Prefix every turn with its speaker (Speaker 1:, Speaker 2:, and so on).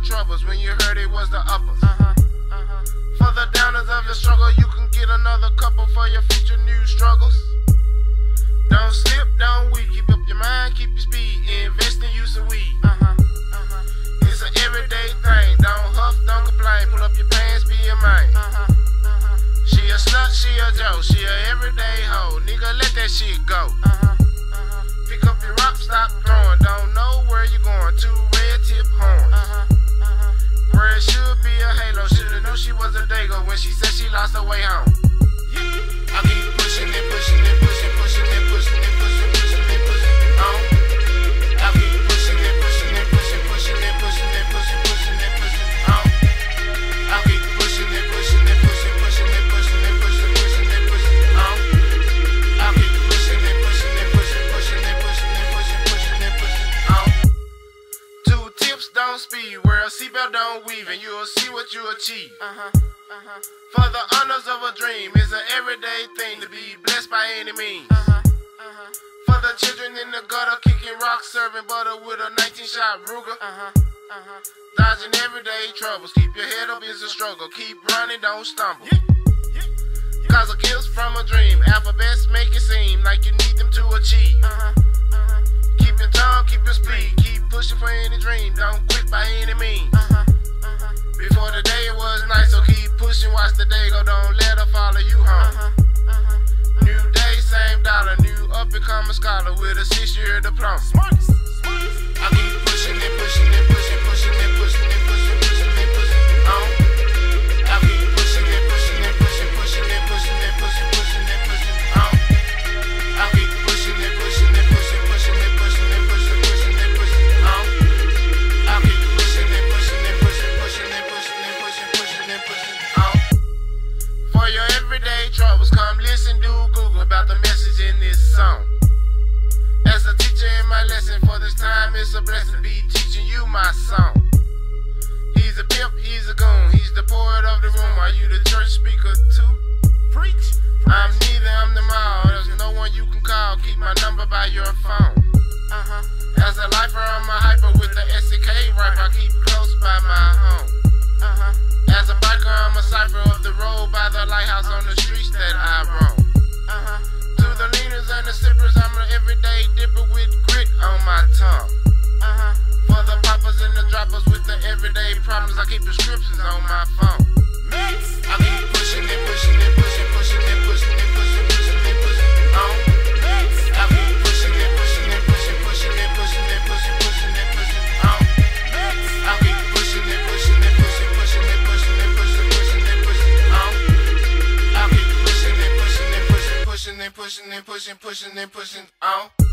Speaker 1: troubles when you heard it was the uppers. For the downers of your struggle, you can get another couple for your future new struggles. Don't slip, don't weep, keep up your mind, keep your speed, invest in use of weed. It's an everyday thing, don't huff, don't complain, pull up your pants, be a man. She a slut, she a Joe, she a everyday hoe, nigga let that shit go. Pick up your rock, stop throwing, don't know where you going, two red tip horns. Where it should be a halo, shoulda knew she was a dago when she said she lost her way home. I keep pushing and pushing and pushing, pushing and pushing and pushing, pushing and pushing on. I keep pushing and pushing and pushing, pushing and pushing and pushing, pushing and pushing on. I keep pushing and pushing and pushing, pushing and pushing and pushing, pushing and pushing on. I keep pushing and pushing and pushing, pushing and pushing and pushing, pushing and pushing on. Two tips, don't speed, wear a seatbelt, don't weave, and you'll see what you achieve. For the honors of a dream is an everyday thing to be blessed by any means. For the children in the gutter kicking rocks, serving butter with a 19-shot Ruger. Dodging everyday troubles, keep your head up, it's a struggle. Keep running, don't stumble. Cause a kiss from a dream, alphabets make it seem like you need them to achieve. Keep your tongue, keep your speed, keep pushing for any dream, don't quit by any means. Before the day it was nice, so keep pushing, watch the day go, don't let her follow you home. New day, same dollar, new up-and-coming scholar with a 6-year diploma. I keep pushing and pushing and pushing, pushing and pushing and pushing, pushing and pushing on. I keep pushing and pushing and pushing, pushing and pushing and pushing, pushing and pushing on. I keep pushing and pushing and pushing, pushing and pushing and pushing, pushing and pushing on. I keep pushing and pushing and pushing, pushing and pushing and pushing, pushing and pushing on. For your everyday troubles, come listen, do Google about the message in this song. As a teacher in my lesson, for this time it's a blessing to be teaching you my song. He's a pimp, he's a goon, he's the poet of the room. Are you the church speaker too? Preach. I'm neither, I'm them all. There's no one you can call, keep my number by your phone. As a lifer, I'm a hyper with the SK rifle, I keep close by my home. As a biker, I'm a cipher of the road by the lighthouse on the streets that I roam. To the leaners and the sippers, I'm an everyday dipper with grit on my tongue. For the poppers and the droppers with the everyday problems, I keep prescriptions on my phone. I keep pushing and pushing and pushing, pushing and pushing and pushing, pushing and pushing on. I keep pushing and pushing and pushing, pushing and pushing and pushing, pushing and pushing on. I keep pushing and pushing and pushing, pushing and pushing and pushing, pushing and pushing on. I keep pushing and pushing and pushing, pushing and pushing and pushing, pushing and pushing on.